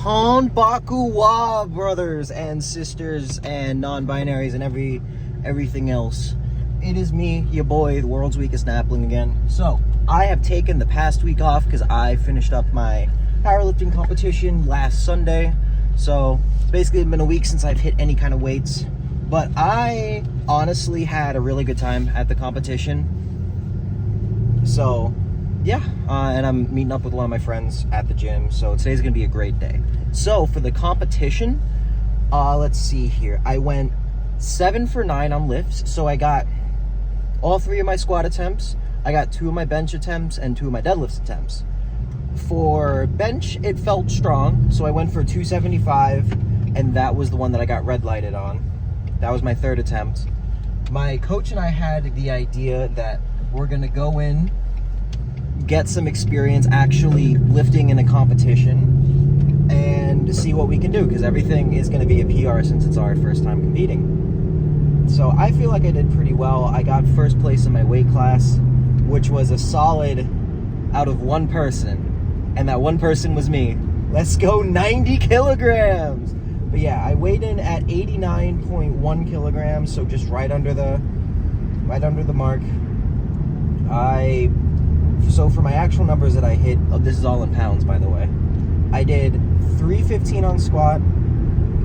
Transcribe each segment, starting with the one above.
Konbakuwa, brothers and sisters and non-binaries and everything else. It is me, your boy, the world's weakest Napling again. So, I have taken the past week off because I finished up my powerlifting competition last Sunday. So, it's basically been a week since I've hit any kind of weights. But I honestly had a really good time at the competition. So, yeah, and I'm meeting up with a lot of my friends at the gym, so today's gonna be a great day. So for the competition, let's see here. I went 7 for 9 on lifts, so I got all 3 of my squat attempts, I got 2 of my bench attempts, and 2 of my deadlift attempts. For bench, it felt strong, so I went for 275, and that was the one that I got red lighted on. That was my 3rd attempt. My coach and I had the idea that we're gonna go in, get some experience actually lifting in a competition and see what we can do, because everything is going to be a PR since it's our first time competing. So I feel like I did pretty well. I got first place in my weight class, which was a solid out of one person, and that one person was me. Let's go, 90 kilograms. But yeah, I weighed in at 89.1 kilograms, so just right under the mark. So for my actual numbers that I hit, this is all in pounds, by the way. I did 315 on squat,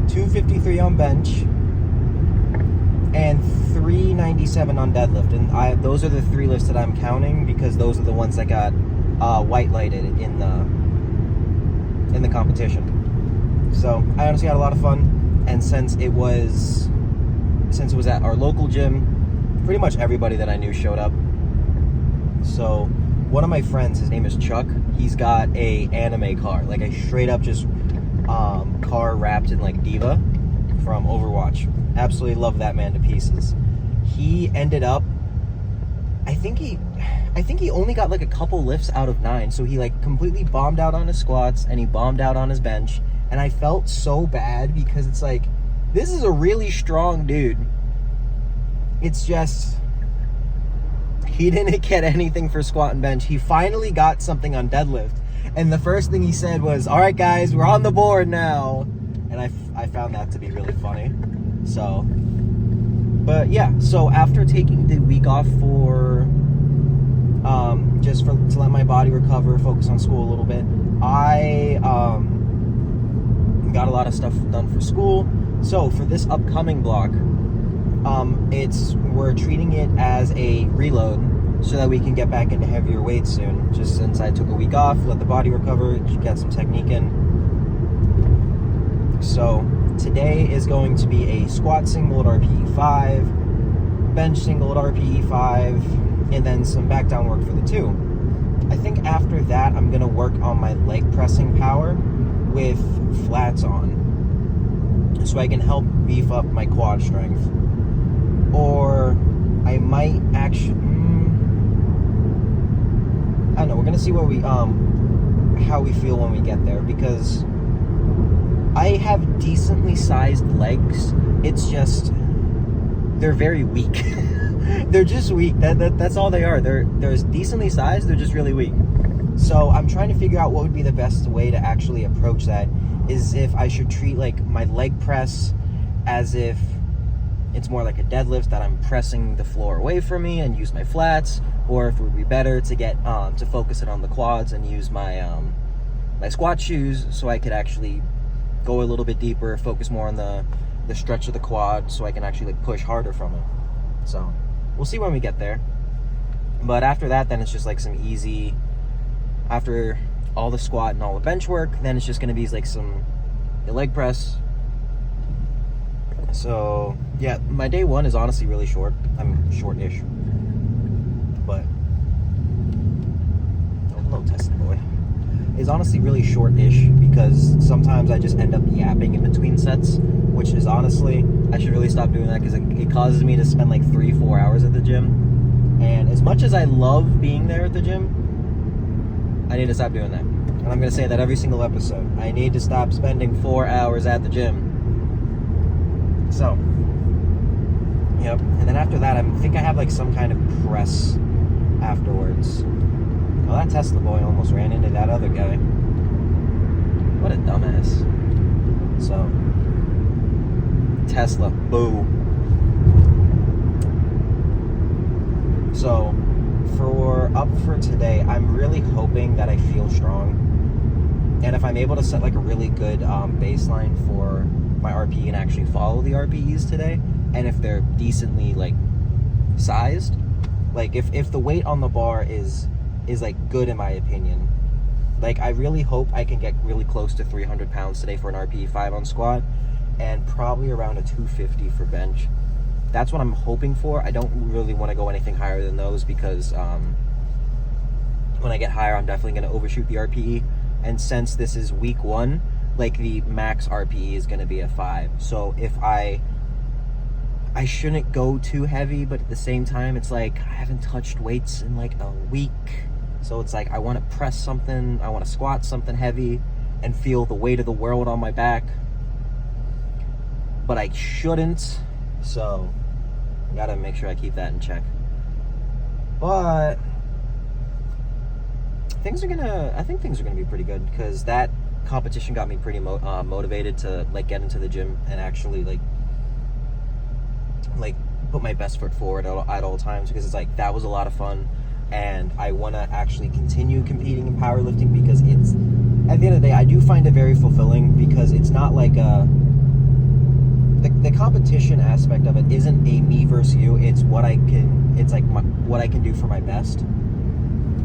253 on bench, and 397 on deadlift. And those are the 3 lifts that I'm counting because those are the ones that got white lighted in the competition. So I honestly had a lot of fun, and since it was at our local gym, pretty much everybody that I knew showed up. So one of my friends, his name is Chuck, he's got a anime car, like a straight up just car wrapped in like Diva from Overwatch. Absolutely love that man to pieces. He ended up, I think he only got like a couple lifts out of 9, so he like completely bombed out on his squats and he bombed out on his bench, and I felt so bad because it's like, this is a really strong dude. It's just, he didn't get anything for squat and bench. He finally got something on deadlift. And the first thing he said was, all right, guys, we're on the board now. And I found that to be really funny. So, but yeah. So after taking the week off to let my body recover, focus on school a little bit, I got a lot of stuff done for school. So for this upcoming block, we're treating it as a reload so that we can get back into heavier weights soon. Just since I took a week off, let the body recover, get some technique in. So today is going to be a squat single at RPE 5, bench single at RPE 5, and then some back down work for the 2. I think after that I'm gonna work on my leg pressing power with flats on, so I can help beef up my quad strength. Or I might actually, I don't know, we're gonna see how we feel when we get there, because I have decently sized legs. It's just, they're very weak. They're just weak. That's all they are. They're decently sized, they're just really weak. So I'm trying to figure out what would be the best way to actually approach that. Is if I should treat like my leg press as if it's more like a deadlift, that I'm pressing the floor away from me and use my flats, or if it would be better to get to focus it on the quads and use my my squat shoes, so I could actually go a little bit deeper, focus more on the stretch of the quad, so I can actually like push harder from it. So we'll see when we get there. But after that, then it's just like some easy, after all the squat and all the bench work, then it's just gonna be like the leg press. So yeah, my day 1 is honestly really short. I'm short-ish, but oh, hello, Tesla boy. Is honestly really short-ish because sometimes I just end up yapping in between sets, which is honestly, I should really stop doing that because it causes me to spend like 3-4 hours at the gym. And as much as I love being there at the gym, I need to stop doing that. And I'm gonna say that every single episode. I need to stop spending 4 hours at the gym. So, yep. And then after that, I think I have like some kind of press afterwards. Well, that Tesla boy almost ran into that other guy. What a dumbass. So, Tesla, boo. So, for today, I'm really hoping that I feel strong. And if I'm able to set like a really good baseline for my RPE and actually follow the RPEs today, and if they're decently like sized, like if the weight on the bar is like good in my opinion, like I really hope I can get really close to 300 pounds today for an RPE 5 on squat, and probably around a 250 for bench. That's what I'm hoping for. I don't really want to go anything higher than those because when I get higher, I'm definitely going to overshoot the RPE. And since this is week 1, like the max RPE is going to be a 5. So if I shouldn't go too heavy, but at the same time, it's like I haven't touched weights in like a week. So it's like I want to press something, I want to squat something heavy and feel the weight of the world on my back. But I shouldn't. So I got to make sure I keep that in check. But I think things are gonna be pretty good because that competition got me pretty motivated to like get into the gym and actually like put my best foot forward at all times, because it's like that was a lot of fun, and I want to actually continue competing in powerlifting because it's, at the end of the day, I do find it very fulfilling because it's not like the competition aspect of it isn't a me versus you. It's what I can do for my best.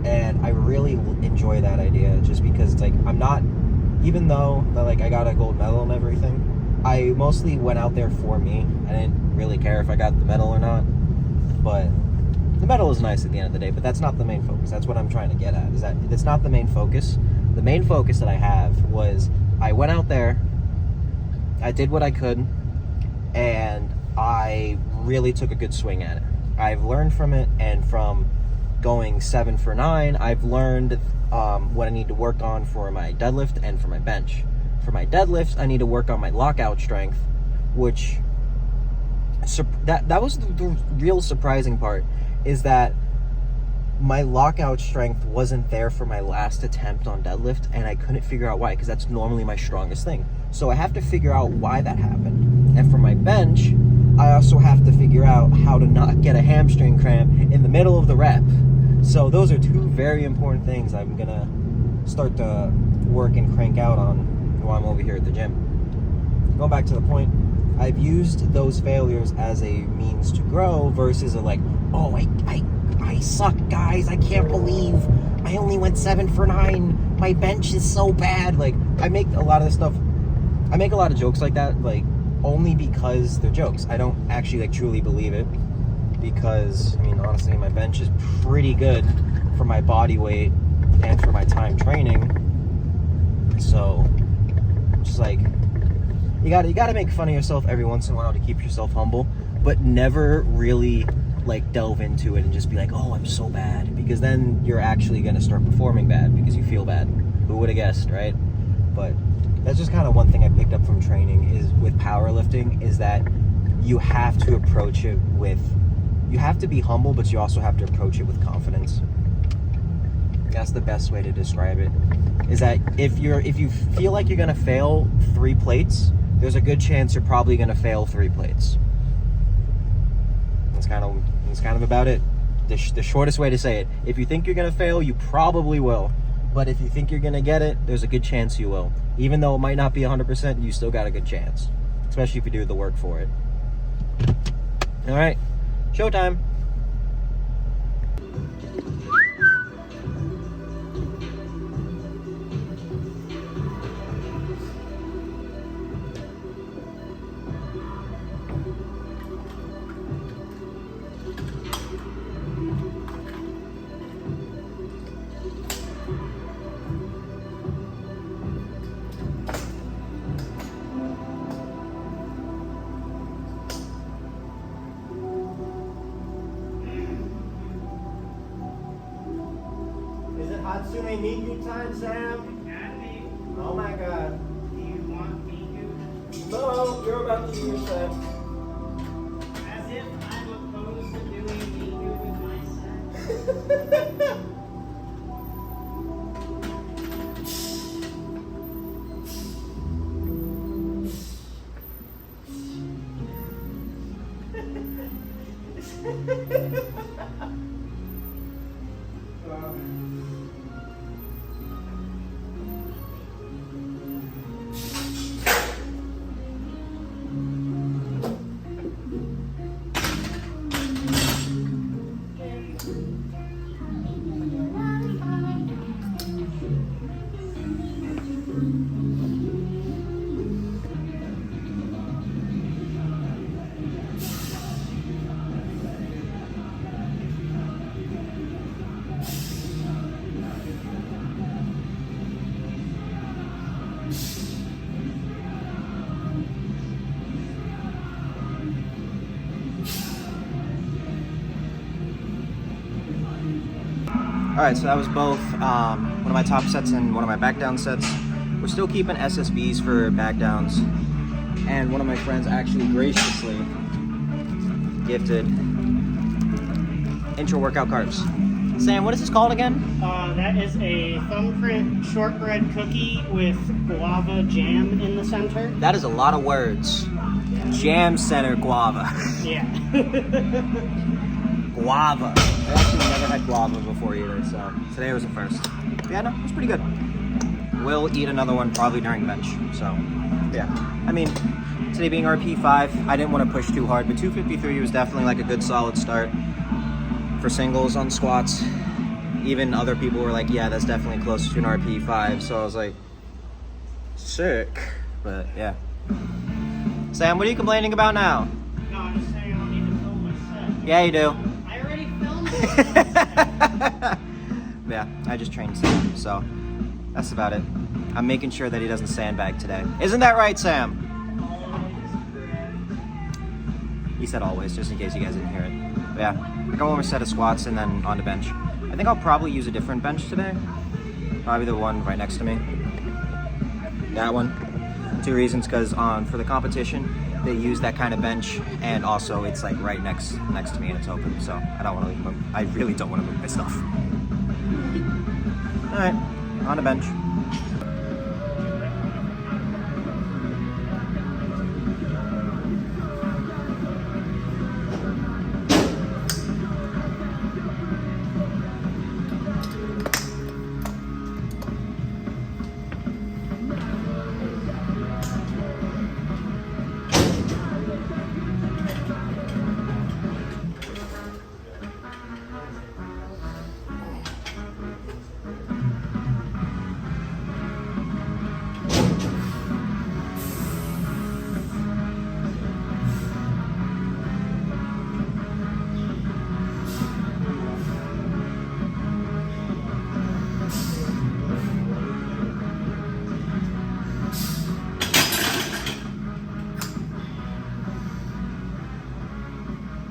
And I really enjoy that idea just because it's like I'm not, even though like I got a gold medal and everything, I mostly went out there for me. I didn't really care if I got the medal or not, but the medal is nice at the end of the day, but that's not the main focus. That's what I'm trying to get at, is that it's not the main focus. The main focus that I have was I went out there, I did what I could, and I really took a good swing at it. I've learned from it, and from going 7 for 9, I've learned what I need to work on for my deadlift and for my bench. For my deadlifts, I need to work on my lockout strength, which that was the real surprising part, is that my lockout strength wasn't there for my last attempt on deadlift, and I couldn't figure out why, because that's normally my strongest thing. So I have to figure out why that happened. And for my bench, I also have to figure out how to not get a hamstring cramp in the middle of the rep. So those are two very important things I'm gonna start to work and crank out on while I'm over here at the gym. Going back to the point, I've used those failures as a means to grow versus a like, oh, I suck, guys. I can't believe I only went 7 for 9. My bench is so bad. Like, I make a lot of jokes like that, like, only because they're jokes. I don't actually like truly believe it, because I mean, honestly, my bench is pretty good for my body weight and for my time training. So just like, you gotta make fun of yourself every once in a while to keep yourself humble, but never really like delve into it and just be like, oh, I'm so bad, because then you're actually gonna start performing bad because you feel bad. Who would have guessed, right? But that's just kind of one thing I picked up from training is with powerlifting, is that you have to approach it with, you have to be humble, but you also have to approach it with confidence. That's the best way to describe it, is that if you feel like you're gonna fail 3 plates, there's a good chance you're probably gonna fail 3 plates. That's kind of about it. The shortest way to say it. If you think you're gonna fail, you probably will. But if you think you're gonna get it, there's a good chance you will. Even though it might not be 100%, you still got a good chance. Especially if you do the work for it. All right, showtime. Hatsune Miku time, Sam? Kathy, Oh my god. do you want me to? No, you're about to do your set. As if I'm opposed to doing Miku with my set. Alright, so that was both one of my top sets and one of my back down sets. We're still keeping SSBs for back downs. And one of my friends actually graciously gifted intro workout carbs. Sam, what is this called again? That is a thumbprint shortbread cookie with guava jam in the center. That is a lot of words. Jam center guava. Yeah. Guava. I actually never had guava before either, so today was the first. Yeah, no, it was pretty good. We'll eat another one probably during bench, so yeah. I mean, today being RP5, I didn't want to push too hard, but 253 was definitely like a good solid start for singles on squats. Even other people were like, yeah, that's definitely close to an RP5, so I was like, sick, but yeah. Sam, what are you complaining about now? No, I'm just saying I don't need to film my set. Yeah, you do. I already filmed it. Yeah, I just trained Sam, so that's about it. I'm making sure that he doesn't sandbag today. Isn't that right, Sam? He said always, just in case you guys didn't hear it. But yeah, I got one more set of squats and then on the bench. I think I'll probably use a different bench today. Probably the one right next to me. That one. 2 reasons, because for the competition, they use that kind of bench, and also it's like right next to me and it's open, so I don't want to move. I really don't want to move my stuff. All right, on the bench.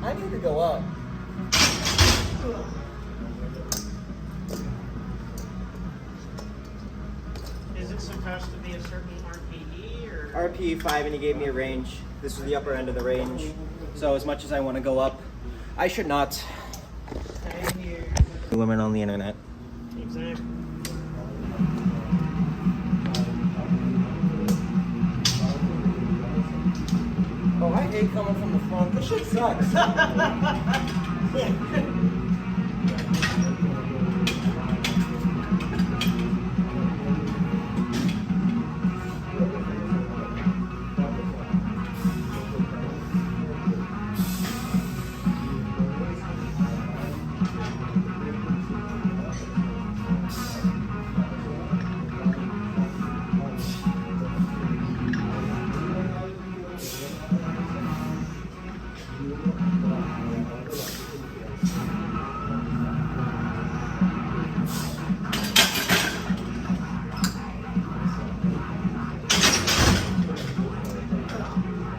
I need to go up. Is it supposed to be a certain RPE or? RP5, and he gave me a range. This is the upper end of the range. So as much as I want to go up, I should not. Stay here. Women on the internet. Exactly. Oh, I hate coming from the front. This shit sucks.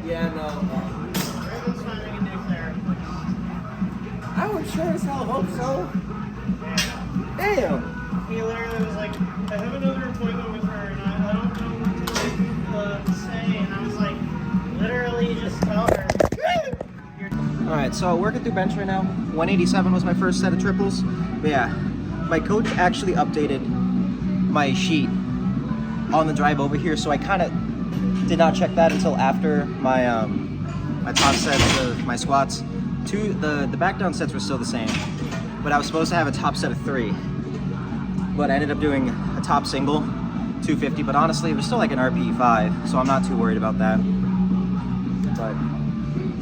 Yeah, no. Everyone's finding a new therapist. I would sure as hell hope so. Damn. He literally was like, I have another appointment with her and I don't know what to say. And I was like, literally just tell her. Alright, so working through bench right now. 187 was my first set of triples. But yeah, my coach actually updated my sheet on the drive over here, so I kind of did not check that until after my my top sets of my squats. The back down sets were still the same, but I was supposed to have a top set of 3. But I ended up doing a top single, 250, but honestly it was still like an RPE5, so I'm not too worried about that. But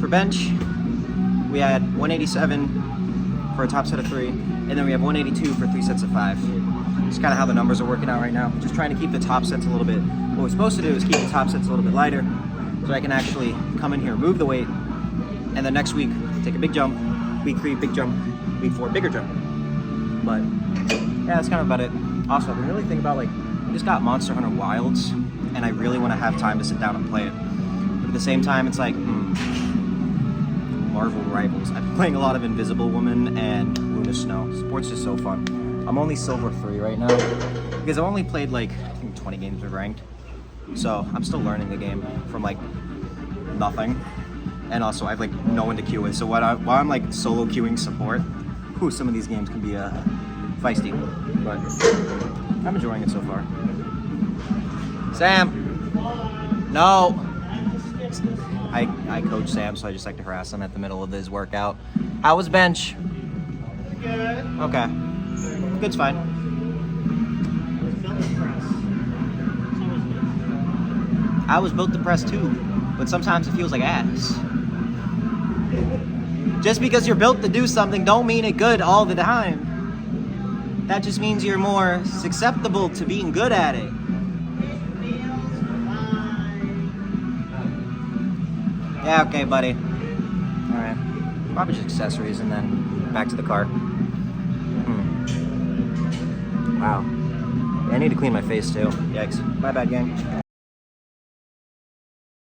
for bench, we had 187 for a top set of 3, and then we have 182 for 3 sets of 5. It's kind of how the numbers are working out right now. Just trying to keep the top sets a little bit. What we're supposed to do is keep the top sets a little bit lighter, so I can actually come in here, move the weight, and then next week take a big jump. Week 3, big jump. Week 4, bigger jump. But yeah, that's kind of about it. Also, I've been really thinking about I just got Monster Hunter Wilds, and I really want to have time to sit down and play it. But at the same time, it's like, Marvel Rivals. I've been playing a lot of Invisible Woman and Luna Snow. Sports is so fun. I'm only silver 3 right now because I've only played like I think 20 games of ranked, so I'm still learning the game from like nothing. And also I have like no one to queue with, so while I'm like solo queuing support, some of these games can be feisty, but I'm enjoying it so far. Sam, no. I coach Sam, so I just like to harass him at the middle of his workout. How was bench? Good. Okay. Good's fine. I was built to press too, but sometimes it feels like ass. Just because you're built to do something don't mean it good all the time. That just means you're more susceptible to being good at it. Yeah, okay, buddy. Alright. Probably just accessories and then back to the car. Wow. I need to clean my face too. Yikes. My bad, gang.